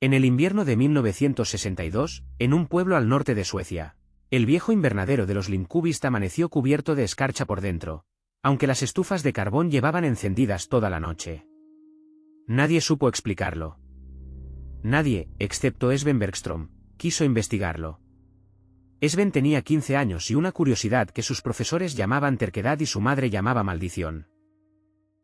En el invierno de 1962, en un pueblo al norte de Suecia, el viejo invernadero de los Lindqvist amaneció cubierto de escarcha por dentro, aunque las estufas de carbón llevaban encendidas toda la noche. Nadie supo explicarlo. Nadie, excepto Sven Bergström, quiso investigarlo. Sven tenía 15 años y una curiosidad que sus profesores llamaban terquedad y su madre llamaba maldición.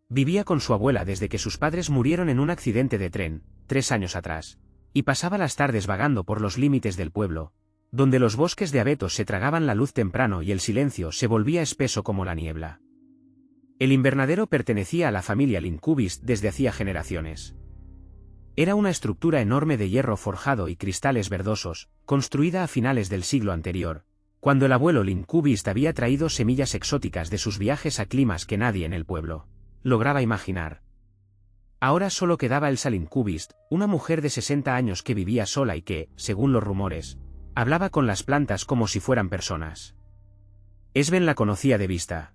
Vivía con su abuela desde que sus padres murieron en un accidente de tren, 3 años atrás, y pasaba las tardes vagando por los límites del pueblo, donde los bosques de abetos se tragaban la luz temprano y el silencio se volvía espeso como la niebla. El invernadero pertenecía a la familia Lindqvist desde hacía generaciones. Era una estructura enorme de hierro forjado y cristales verdosos, construida a finales del siglo anterior, cuando el abuelo Lindqvist había traído semillas exóticas de sus viajes a climas que nadie en el pueblo lograba imaginar. Ahora solo quedaba Elsa Lindqvist, una mujer de 60 años que vivía sola y que, según los rumores, hablaba con las plantas como si fueran personas. Sven la conocía de vista.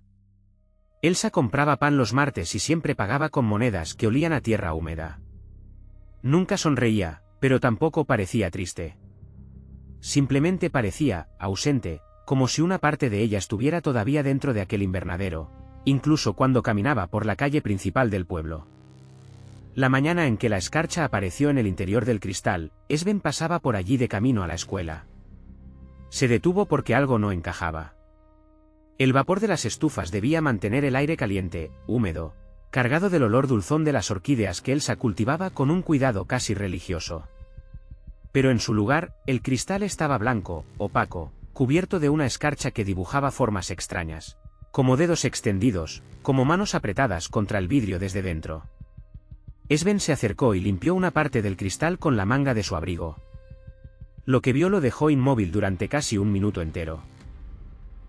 Elsa compraba pan los martes y siempre pagaba con monedas que olían a tierra húmeda. Nunca sonreía, pero tampoco parecía triste. Simplemente parecía ausente, como si una parte de ella estuviera todavía dentro de aquel invernadero, incluso cuando caminaba por la calle principal del pueblo. La mañana en que la escarcha apareció en el interior del cristal, Sven pasaba por allí de camino a la escuela. Se detuvo porque algo no encajaba. El vapor de las estufas debía mantener el aire caliente, húmedo, cargado del olor dulzón de las orquídeas que Elsa cultivaba con un cuidado casi religioso. Pero en su lugar, el cristal estaba blanco, opaco, cubierto de una escarcha que dibujaba formas extrañas, como dedos extendidos, como manos apretadas contra el vidrio desde dentro. Sven se acercó y limpió una parte del cristal con la manga de su abrigo. Lo que vio lo dejó inmóvil durante casi un minuto entero.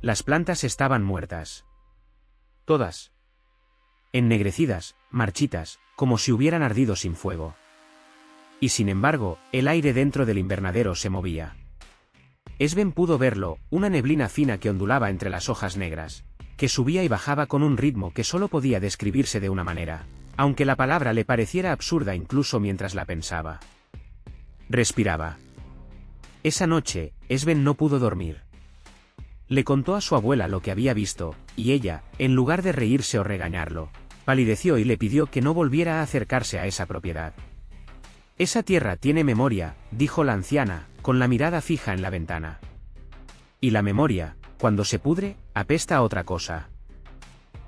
Las plantas estaban muertas. Todas. Ennegrecidas, marchitas, como si hubieran ardido sin fuego. Y sin embargo, el aire dentro del invernadero se movía. Sven pudo verlo, una neblina fina que ondulaba entre las hojas negras, que subía y bajaba con un ritmo que solo podía describirse de una manera, aunque la palabra le pareciera absurda incluso mientras la pensaba. Respiraba. Esa noche, Sven no pudo dormir. Le contó a su abuela lo que había visto, y ella, en lugar de reírse o regañarlo, palideció y le pidió que no volviera a acercarse a esa propiedad. Esa tierra tiene memoria, dijo la anciana, con la mirada fija en la ventana. Y la memoria, cuando se pudre, apesta a otra cosa.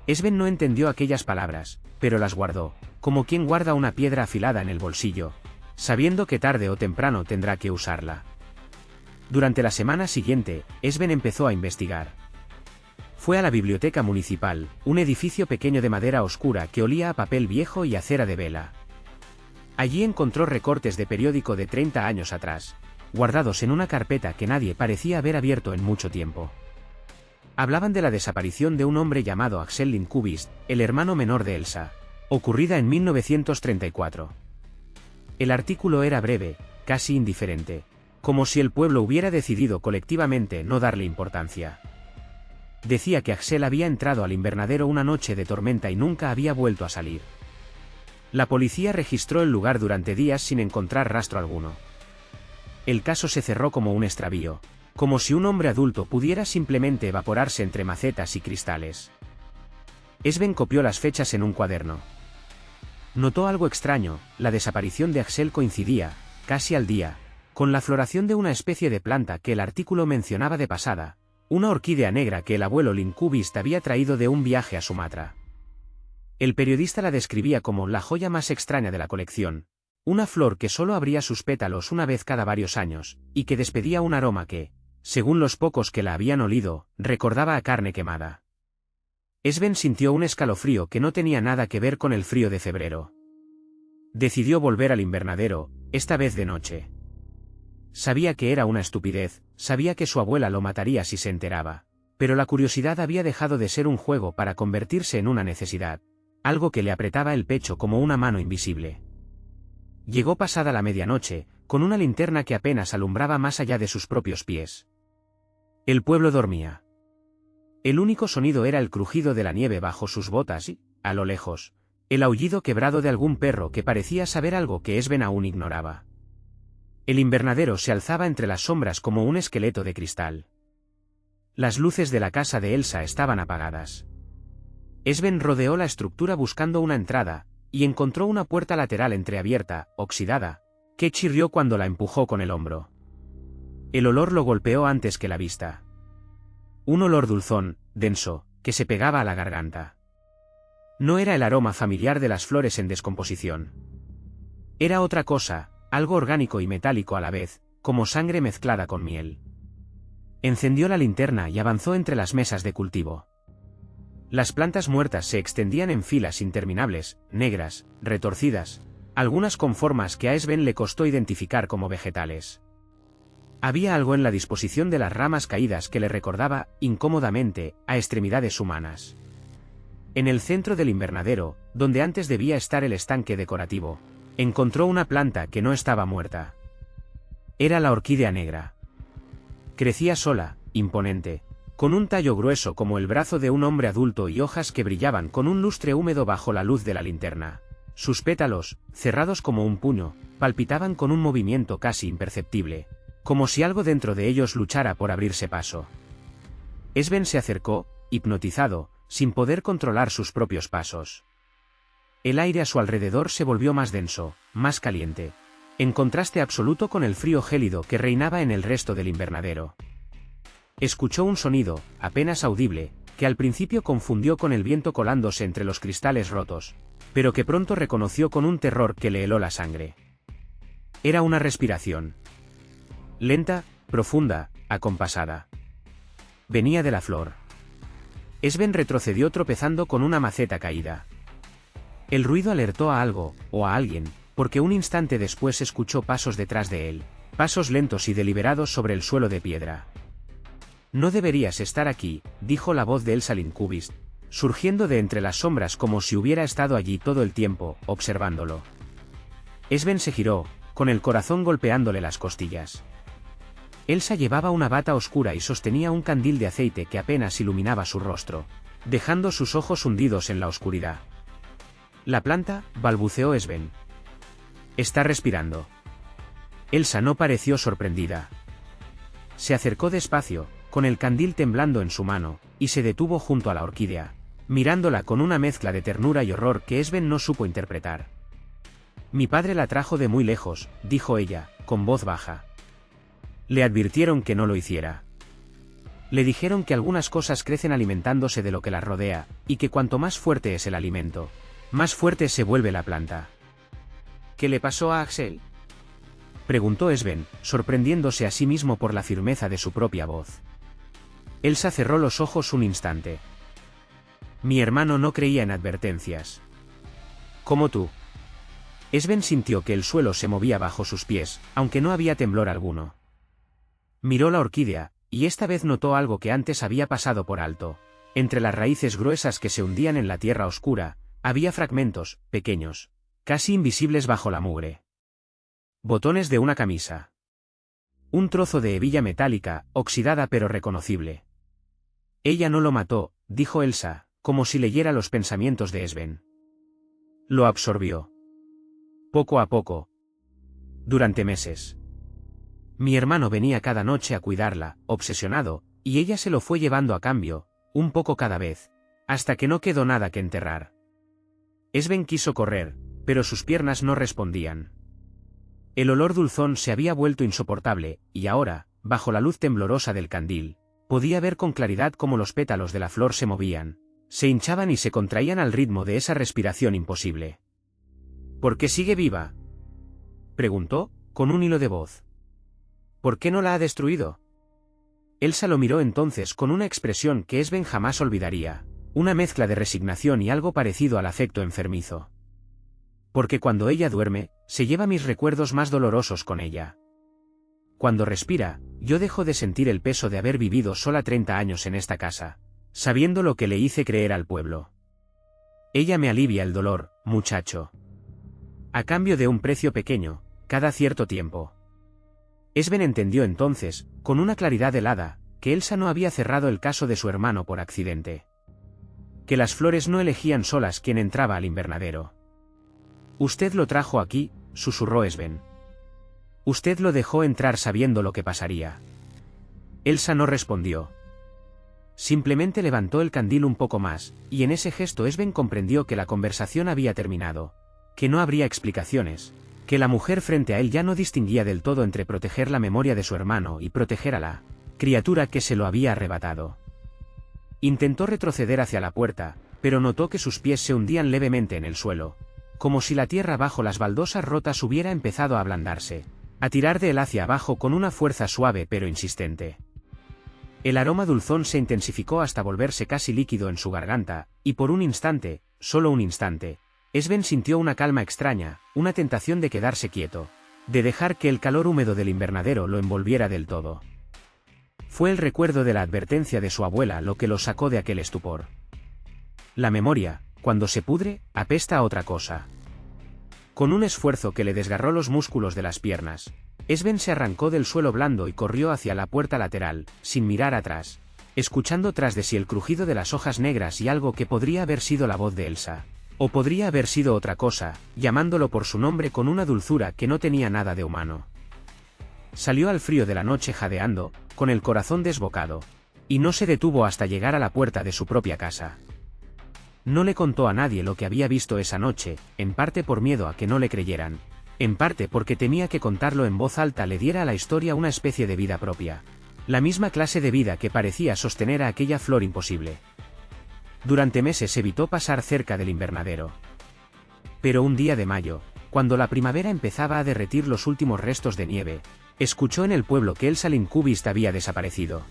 Sven no entendió aquellas palabras, pero las guardó, como quien guarda una piedra afilada en el bolsillo, sabiendo que tarde o temprano tendrá que usarla. Durante la semana siguiente, Sven empezó a investigar. Fue a la biblioteca municipal, un edificio pequeño de madera oscura que olía a papel viejo y a cera de vela. Allí encontró recortes de periódico de 30 años atrás, guardados en una carpeta que nadie parecía haber abierto en mucho tiempo. Hablaban de la desaparición de un hombre llamado Axel Lindqvist, el hermano menor de Elsa, ocurrida en 1934. El artículo era breve, casi indiferente, como si el pueblo hubiera decidido colectivamente no darle importancia. Decía que Axel había entrado al invernadero una noche de tormenta y nunca había vuelto a salir. La policía registró el lugar durante días sin encontrar rastro alguno. El caso se cerró como un extravío, como si un hombre adulto pudiera simplemente evaporarse entre macetas y cristales. Sven copió las fechas en un cuaderno. Notó algo extraño, la desaparición de Axel coincidía, casi al día, con la floración de una especie de planta que el artículo mencionaba de pasada, una orquídea negra que el abuelo Lindqvist había traído de un viaje a Sumatra. El periodista la describía como la joya más extraña de la colección, una flor que solo abría sus pétalos una vez cada varios años, y que despedía un aroma que, según los pocos que la habían olido, recordaba a carne quemada. Sven sintió un escalofrío que no tenía nada que ver con el frío de febrero. Decidió volver al invernadero, esta vez de noche. Sabía que era una estupidez, sabía que su abuela lo mataría si se enteraba, pero la curiosidad había dejado de ser un juego para convertirse en una necesidad, algo que le apretaba el pecho como una mano invisible. Llegó pasada la medianoche, con una linterna que apenas alumbraba más allá de sus propios pies. El pueblo dormía. El único sonido era el crujido de la nieve bajo sus botas y, a lo lejos, el aullido quebrado de algún perro que parecía saber algo que Sven aún ignoraba. El invernadero se alzaba entre las sombras como un esqueleto de cristal. Las luces de la casa de Elsa estaban apagadas. Sven rodeó la estructura buscando una entrada, y encontró una puerta lateral entreabierta, oxidada, que chirrió cuando la empujó con el hombro. El olor lo golpeó antes que la vista. Un olor dulzón, denso, que se pegaba a la garganta. No era el aroma familiar de las flores en descomposición. Era otra cosa, algo orgánico y metálico a la vez, como sangre mezclada con miel. Encendió la linterna y avanzó entre las mesas de cultivo. Las plantas muertas se extendían en filas interminables, negras, retorcidas, algunas con formas que a Sven le costó identificar como vegetales. Había algo en la disposición de las ramas caídas que le recordaba, incómodamente, a extremidades humanas. En el centro del invernadero, donde antes debía estar el estanque decorativo, encontró una planta que no estaba muerta. Era la orquídea negra. Crecía sola, imponente, con un tallo grueso como el brazo de un hombre adulto y hojas que brillaban con un lustre húmedo bajo la luz de la linterna. Sus pétalos, cerrados como un puño, palpitaban con un movimiento casi imperceptible, como si algo dentro de ellos luchara por abrirse paso. Sven se acercó, hipnotizado, sin poder controlar sus propios pasos. El aire a su alrededor se volvió más denso, más caliente, en contraste absoluto con el frío gélido que reinaba en el resto del invernadero. Escuchó un sonido, apenas audible, que al principio confundió con el viento colándose entre los cristales rotos, pero que pronto reconoció con un terror que le heló la sangre. Era una respiración. Lenta, profunda, acompasada. Venía de la flor. Sven retrocedió tropezando con una maceta caída. El ruido alertó a algo, o a alguien, porque un instante después escuchó pasos detrás de él, pasos lentos y deliberados sobre el suelo de piedra. «No deberías estar aquí», dijo la voz de Elsa Lindqvist, surgiendo de entre las sombras como si hubiera estado allí todo el tiempo, observándolo. Sven se giró, con el corazón golpeándole las costillas. Elsa llevaba una bata oscura y sostenía un candil de aceite que apenas iluminaba su rostro, dejando sus ojos hundidos en la oscuridad. «La planta», balbuceó Sven. «Está respirando». Elsa no pareció sorprendida. Se acercó despacio, con el candil temblando en su mano, y se detuvo junto a la orquídea, mirándola con una mezcla de ternura y horror que Sven no supo interpretar. «Mi padre la trajo de muy lejos», dijo ella, con voz baja. Le advirtieron que no lo hiciera. Le dijeron que algunas cosas crecen alimentándose de lo que las rodea, y que cuanto más fuerte es el alimento, más fuerte se vuelve la planta. «¿Qué le pasó a Axel?», preguntó Sven, sorprendiéndose a sí mismo por la firmeza de su propia voz. Elsa cerró los ojos un instante. «Mi hermano no creía en advertencias. Como tú». Sven sintió que el suelo se movía bajo sus pies, aunque no había temblor alguno. Miró la orquídea, y esta vez notó algo que antes había pasado por alto. Entre las raíces gruesas que se hundían en la tierra oscura, había fragmentos, pequeños, casi invisibles bajo la mugre. Botones de una camisa. Un trozo de hebilla metálica, oxidada pero reconocible. «Ella no lo mató», dijo Elsa, como si leyera los pensamientos de Sven. «Lo absorbió. Poco a poco. Durante meses. Mi hermano venía cada noche a cuidarla, obsesionado, y ella se lo fue llevando a cambio, un poco cada vez, hasta que no quedó nada que enterrar». Sven quiso correr, pero sus piernas no respondían. El olor dulzón se había vuelto insoportable, y ahora, bajo la luz temblorosa del candil, podía ver con claridad cómo los pétalos de la flor se movían, se hinchaban y se contraían al ritmo de esa respiración imposible. «¿Por qué sigue viva?», preguntó, con un hilo de voz. «¿Por qué no la ha destruido?». Elsa lo miró entonces con una expresión que Sven jamás olvidaría, una mezcla de resignación y algo parecido al afecto enfermizo. «Porque cuando ella duerme, se lleva mis recuerdos más dolorosos con ella. Cuando respira, yo dejo de sentir el peso de haber vivido sola 30 años en esta casa, sabiendo lo que le hice creer al pueblo. Ella me alivia el dolor, muchacho. A cambio de un precio pequeño, cada cierto tiempo». Sven entendió entonces, con una claridad helada, que Elsa no había cerrado el caso de su hermano por accidente. Que las flores no elegían solas quien entraba al invernadero. «Usted lo trajo aquí», susurró Sven. Usted lo dejó entrar sabiendo lo que pasaría. Elsa no respondió. Simplemente levantó el candil un poco más, y en ese gesto Sven comprendió que la conversación había terminado, que no habría explicaciones, que la mujer frente a él ya no distinguía del todo entre proteger la memoria de su hermano y proteger a la criatura que se lo había arrebatado. Intentó retroceder hacia la puerta, pero notó que sus pies se hundían levemente en el suelo, como si la tierra bajo las baldosas rotas hubiera empezado a ablandarse, a tirar de él hacia abajo con una fuerza suave pero insistente. El aroma dulzón se intensificó hasta volverse casi líquido en su garganta, y por un instante, solo un instante, Sven sintió una calma extraña, una tentación de quedarse quieto, de dejar que el calor húmedo del invernadero lo envolviera del todo. Fue el recuerdo de la advertencia de su abuela lo que lo sacó de aquel estupor. La memoria, cuando se pudre, apesta a otra cosa. Con un esfuerzo que le desgarró los músculos de las piernas, Sven se arrancó del suelo blando y corrió hacia la puerta lateral, sin mirar atrás, escuchando tras de sí el crujido de las hojas negras y algo que podría haber sido la voz de Elsa, o podría haber sido otra cosa, llamándolo por su nombre con una dulzura que no tenía nada de humano. Salió al frío de la noche jadeando, con el corazón desbocado, y no se detuvo hasta llegar a la puerta de su propia casa. No le contó a nadie lo que había visto esa noche, en parte por miedo a que no le creyeran, en parte porque temía que contarlo en voz alta le diera a la historia una especie de vida propia, la misma clase de vida que parecía sostener a aquella flor imposible. Durante meses evitó pasar cerca del invernadero. Pero un día de mayo, cuando la primavera empezaba a derretir los últimos restos de nieve, escuchó en el pueblo que Elsa Lindqvist había desaparecido.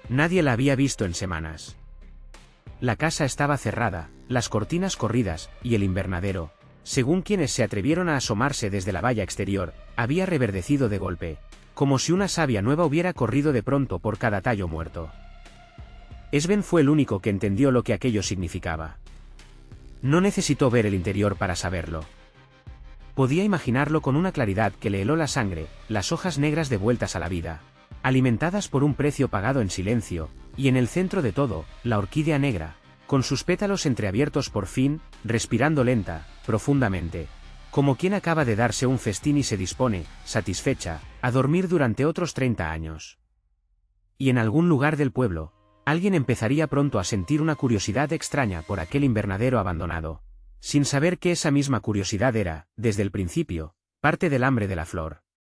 Nadie la había visto en semanas. La casa estaba cerrada, las cortinas corridas, y el invernadero, según quienes se atrevieron a asomarse desde la valla exterior, había reverdecido de golpe, como si una savia nueva hubiera corrido de pronto por cada tallo muerto. Sven fue el único que entendió lo que aquello significaba. No necesitó ver el interior para saberlo. Podía imaginarlo con una claridad que le heló la sangre, las hojas negras devueltas a la vida, alimentadas por un precio pagado en silencio, y en el centro de todo, la orquídea negra, con sus pétalos entreabiertos por fin, respirando lenta, profundamente, como quien acaba de darse un festín y se dispone, satisfecha, a dormir durante otros 30 años. Y en algún lugar del pueblo, alguien empezaría pronto a sentir una curiosidad extraña por aquel invernadero abandonado, sin saber que esa misma curiosidad era, desde el principio, parte del hambre de la flor.